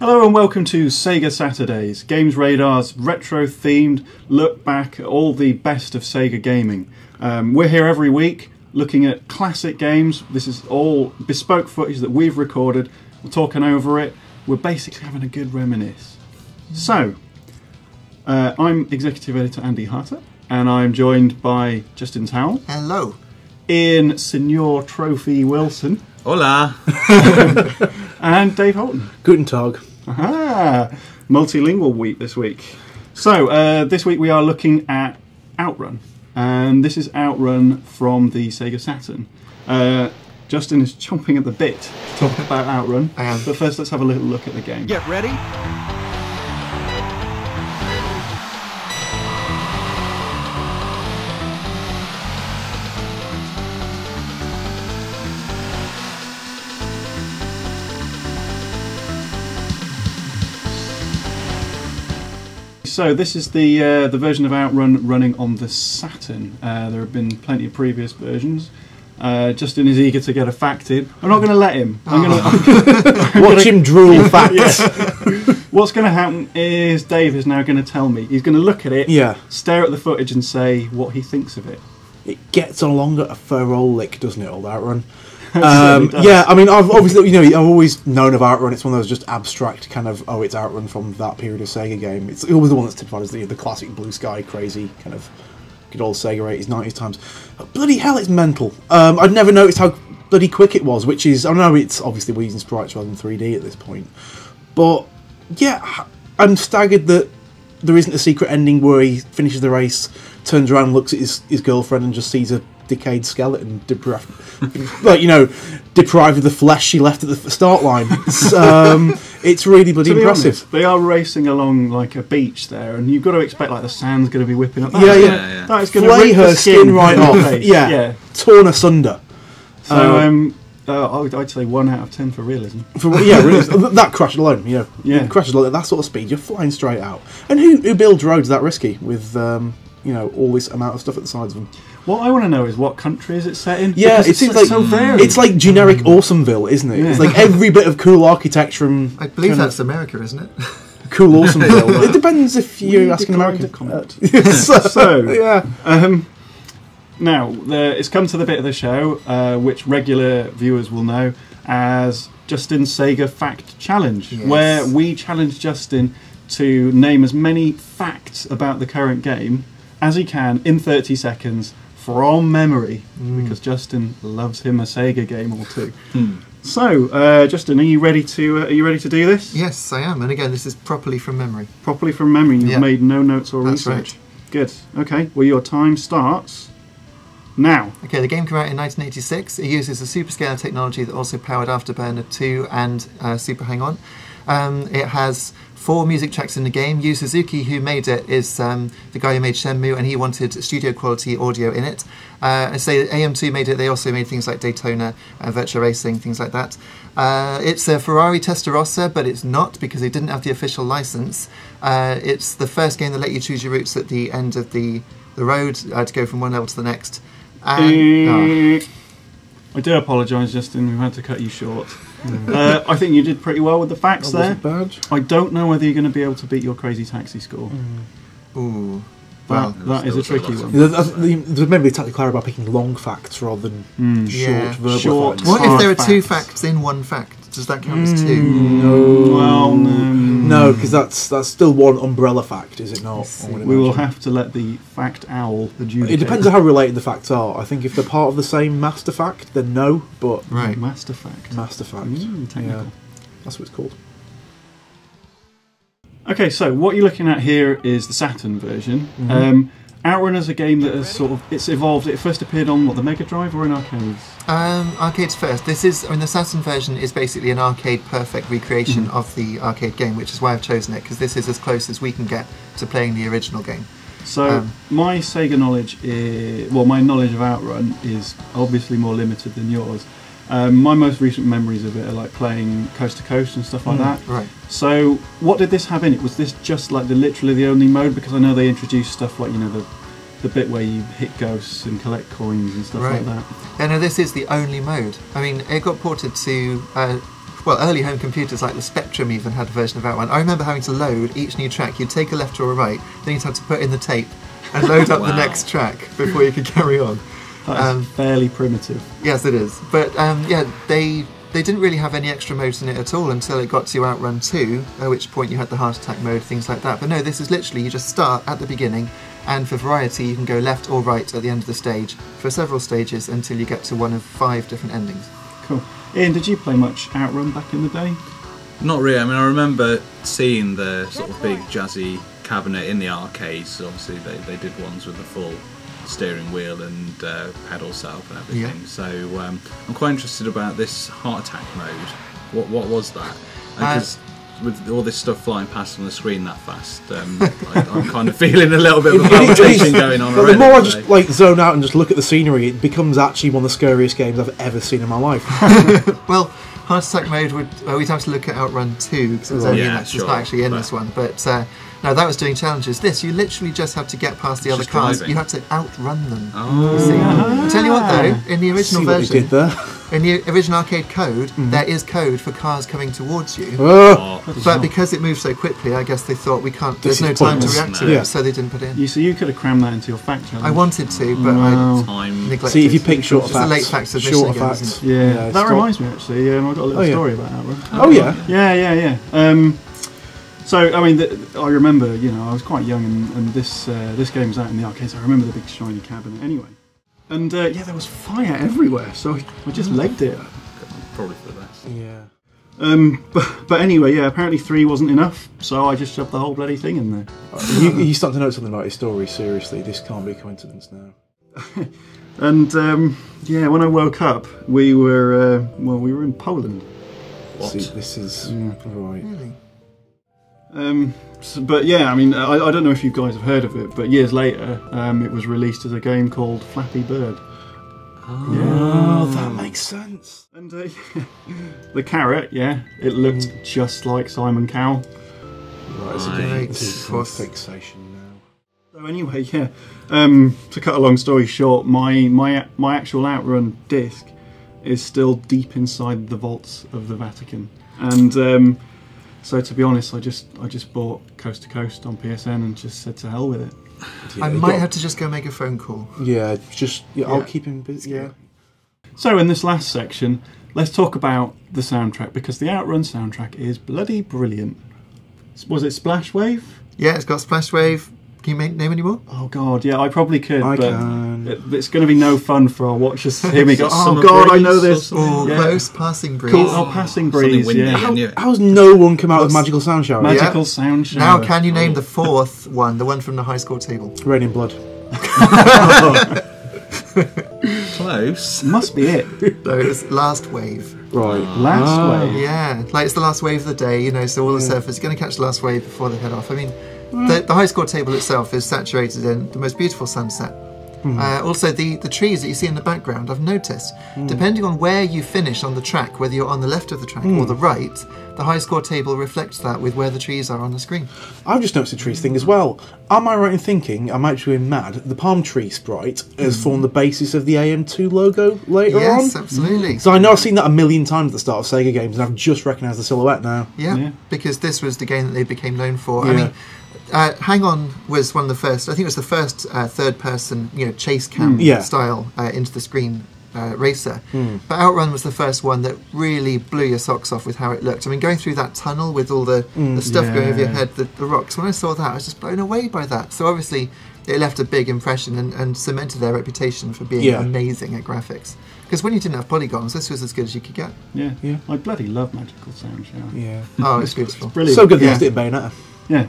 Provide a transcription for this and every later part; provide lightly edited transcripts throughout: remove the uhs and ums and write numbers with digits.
Hello and welcome to Sega Saturdays, GamesRadar's retro-themed look back at all the best of Sega gaming. We're here every week looking at classic games. This is all bespoke footage that we've recorded. We're talking over it. We're basically having a good reminisce. So, I'm Executive Editor Andy Harter, and I'm joined by Justin Towell. Hello. Ian Senior Trophy Wilson. Hola. And Dave Holton. Guten Tag. Aha! Multilingual week this week. So, this week we are looking at OutRun. And this is OutRun from the Sega Saturn. Justin is chomping at the bit to talk about OutRun. I am. But first let's have a little look at the game. Get ready. So this is the version of OutRun running on the Saturn. There have been plenty of previous versions. Justin is eager to get a fact in. I'm not going to let him. Watch him drool facts. What's going to happen is Dave is now going to tell me. He's going to look at it, stare at the footage and say what he thinks of it. It gets along at a fair old lick, doesn't it, old OutRun? Yeah, I mean, I've obviously, I've always known of OutRun. It's one of those just abstract kind of, oh, it's OutRun from that period of Sega game. It's always the one that's typified as the classic blue sky, crazy kind of good old Sega 80s, 90s times. But bloody hell, it's mental. I'd never noticed how bloody quick it was, which is, I know it's obviously we're using sprites rather than 3D at this point, but yeah, I'm staggered that there isn't a secret ending where he finishes the race, turns around, looks at his girlfriend, and just sees a decayed skeleton, deprived of the flesh she left at the start line. It's really bloody impressive. Honest, they are racing along like a beach there, and you've got to expect like the sand's going to be whipping up. Yeah. That is going to flay rip her the skin right off. Yeah, torn asunder. So I'd say 1 out of 10 for realism. That crash alone, crashes like that sort of speed, you're flying straight out. And who builds roads that risky with all this amount of stuff at the sides of them? What I want to know is what country is it set in? Yeah, because it seems like so varied. It's like generic Awesomeville, isn't it? Yeah. It's like every bit of cool architecture and I believe that's America, isn't it? cool Awesomeville. It depends if you're asking American. Now, it's come to the bit of the show which regular viewers will know as Justin's Sega Fact Challenge, where we challenge Justin to name as many facts about the current game as he can in 30 seconds from memory, because Justin loves him a Sega game or two. So, Justin, are you ready to do this? Yes, I am. And again, this is properly from memory. Properly from memory. You've made no notes or research. Right. Good. Okay. Well, your time starts now. Okay, the game came out in 1986. It uses a superscalar technology that also powered Afterburner 2 and Super Hang-On. It has 4 music tracks in the game. Yu Suzuki, who made it, is the guy who made Shenmue, and he wanted studio quality audio in it. And so AM2 made it. They also made things like Daytona, Virtua Racing, things like that. It's a Ferrari Testarossa, but it's not, because they didn't have the official license. It's the first game that let you choose your routes at the end of the road to go from one level to the next. I do apologise, Justin. We've had to cut you short. I think you did pretty well with the facts there. Bad. I don't know whether you're going to be able to beat your Crazy Taxi score. Ooh. That is a tricky one. There's maybe a tactic clever about picking long facts rather than short verbal facts. What if there are 2 facts in one fact? Does that count as 2? No. Well, no, because that's still one umbrella fact, is it not? We will have to let the fact owl adjudicate. It depends on how related the facts are. I think if they're part of the same master fact, then no. But master fact. Master fact. Technical. Yeah, that's what it's called. Okay, so what you're looking at here is the Saturn version. OutRun is a game that has it's evolved. It first appeared on the Mega Drive or in arcades? Arcades first. The Saturn version is basically an arcade perfect recreation of the arcade game, which is why I've chosen it, because this is as close as we can get to playing the original game. So my Sega knowledge my knowledge of OutRun is obviously more limited than yours. My most recent memories of it are like playing Coast to Coast and stuff like that. Right. So what did this have in it? Was this just like literally the only mode? Because I know they introduced stuff like the bit where you hit ghosts and collect coins and stuff like that. Yeah, no, this is the only mode. I mean, it got ported to well, early home computers like the Spectrum even had a version of OutRun. I remember having to load each new track. You'd take a left or a right, then you'd have to put in the tape and load up the next track before you could carry on. That's fairly primitive. Yes, it is. But yeah, they didn't really have any extra modes in it at all until it got to OutRun 2, at which point you had the heart attack mode, things like that. But no, this is literally, you just start at the beginning, and for variety you can go left or right at the end of the stage for several stages until you get to one of 5 different endings. Cool. Ian, did you play much OutRun back in the day? Not really. I mean, I remember seeing the sort of big jazzy cabinet in the arcades. Obviously, they did ones with the full steering wheel and pedal setup and everything. Yeah. So I'm quite interested about this heart attack mode. What was that? Because with all this stuff flying past on the screen that fast, I'm kind of feeling a little bit of a palpitation going on already. The more I just like zone out and just look at the scenery, it becomes actually one of the scariest games I've ever seen in my life. Well, heart attack mode we'd have to look at OutRun 2 because it was only it's not actually in this one. But no, that was doing challenges. This, you literally just had to get past the other cars. Driving. You had to outrun them. Oh. You see? I'll tell you what though, in the original version, did there? in the original arcade code, there is code for cars coming towards you. But because it moves so quickly, I guess they thought there's no time to react to it, so they didn't put it in. So you could have crammed that into your fact challenge. I wanted to, but I neglected. See, if you pick shorter facts, it's a late fact submission again, yeah, that reminds me actually. I've got a little story about OutRun. Oh yeah, yeah. So I mean, I remember, I was quite young, and this game was out in the arcades. I remember the big shiny cabinet anyway, and there was fire everywhere. So I just legged it. Probably for the best. Yeah. But anyway, apparently 3 wasn't enough, so I just shoved the whole bloody thing in there. You start to know something about his story. Seriously, this can't be a coincidence now. And when I woke up, we were in Poland. What? See, this is right. Really? But yeah, I mean, I don't know if you guys have heard of it, but years later, it was released as a game called Flappy Bird. Oh, that makes sense. And the carrot, it looked just like Simon Cowell. Right, it's a great fixation now. So anyway, to cut a long story short, my actual OutRun disc is still deep inside the vaults of the Vatican, and so to be honest, I just bought Coast to Coast on PSN and just said to hell with it. I might have to just go make a phone call. Yeah, I'll keep him busy. Yeah. So in this last section, let's talk about the soundtrack, because the OutRun soundtrack is bloody brilliant. Was it Splash Wave? Yeah, it's got Splash Wave. Can you name any more? Oh god, yeah, I probably could, I but can. It's going to be no fun for our watchers to hear me go, oh Summer god, I Breeze know this. Oh, close, Passing Breeze. Cool. Oh, Passing Breeze, windy, yeah. How's no one come out with Magical Sound Shower? Magical Sound Shower. Now can you name the 4th one, the one from the high score table? Raining Blood. Close. Must be it. No, it's Last Wave. Right. Last Wave. Yeah, like it's the last wave of the day, so all the surfers are going to catch the last wave before they head off. I mean, the high score table itself is saturated in the most beautiful sunset. Also, the trees that you see in the background, I've noticed, depending on where you finish on the track, whether you're on the left of the track or the right, the high score table reflects that with where the trees are on the screen. I've just noticed the trees thing as well. Am I right in thinking, I'm actually mad, the palm tree sprite has formed the basis of the AM2 logo later on? Yes, absolutely. So I know I've seen that a million times at the start of Sega games, and I've just recognised the silhouette now. Yeah, because this was the game that they became known for. I mean, Hang On was one of the first, I think it was the first third-person, chase cam style into the screen racer. But OutRun was the first one that really blew your socks off with how it looked. I mean, going through that tunnel with all the stuff going over your head, the rocks, when I saw that, I was just blown away by that. So obviously, it left a big impression and cemented their reputation for being amazing at graphics. Because when you didn't have polygons, this was as good as you could get. Yeah. I bloody love Magical Sound Shower. Yeah. Oh, it's beautiful. It's brilliant. So good they used it in Bayonetta. Yeah.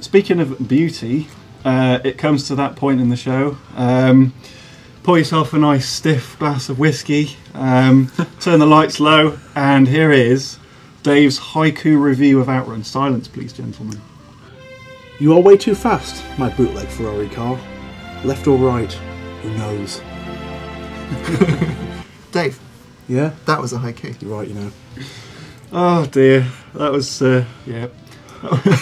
Speaking of beauty, it comes to that point in the show. Pour yourself a nice stiff glass of whiskey, turn the lights low, and here is Dave's haiku review of OutRun. Silence, please, gentlemen. You are way too fast, my bootleg Ferrari car. Left or right, who knows? Dave. Yeah? That was a haiku. You're right, Oh dear, that was, that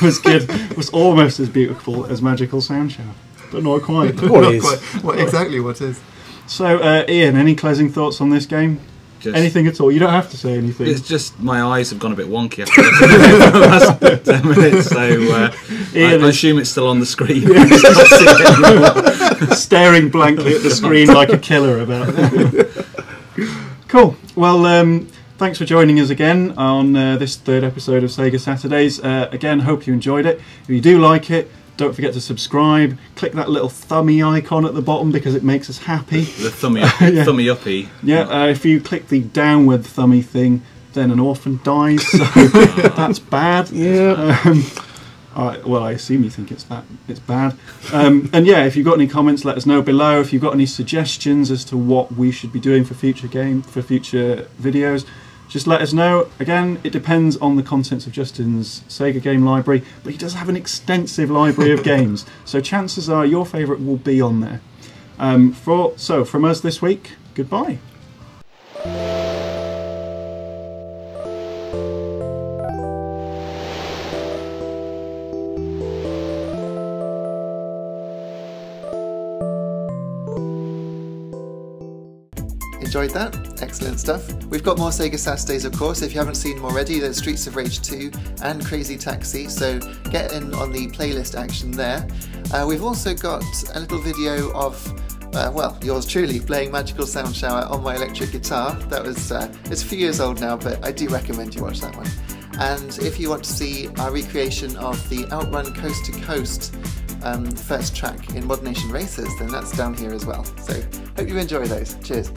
was good. It was almost as beautiful as Magical Sound Shower, but not quite. What is? Exactly what is? So, Ian, any closing thoughts on this game? Anything at all. You don't have to say anything. It's just my eyes have gone a bit wonky after the last 10 minutes, so I assume it's still on the screen. Staring blankly at the screen like a killer about it. Cool. Well, thanks for joining us again on this third episode of Sega Saturdays. Again, hope you enjoyed it. If you do like it, don't forget to subscribe. Click that little thummy icon at the bottom because it makes us happy. The thummy uppy. Yeah, if you click the downward thummy thing, then an orphan dies, so that's bad. Yeah. Well, I assume you think it's bad. And yeah, if you've got any comments, let us know below. If you've got any suggestions as to what we should be doing for future videos, just let us know. Again, it depends on the contents of Justin's Sega game library, but he does have an extensive library of games, so chances are your favourite will be on there. So from us this week, goodbye. Enjoyed that? Excellent stuff. We've got more Sega Saturdays, of course. If you haven't seen them already, there's Streets of Rage 2 and Crazy Taxi, so get in on the playlist action there. We've also got a little video of, well, yours truly playing Magical Sound Shower on my electric guitar. That was, it's a few years old now, but I do recommend you watch that one. And if you want to see our recreation of the OutRun Coast to Coast first track in Mod Nation Racers, then that's down here as well. So hope you enjoy those. Cheers.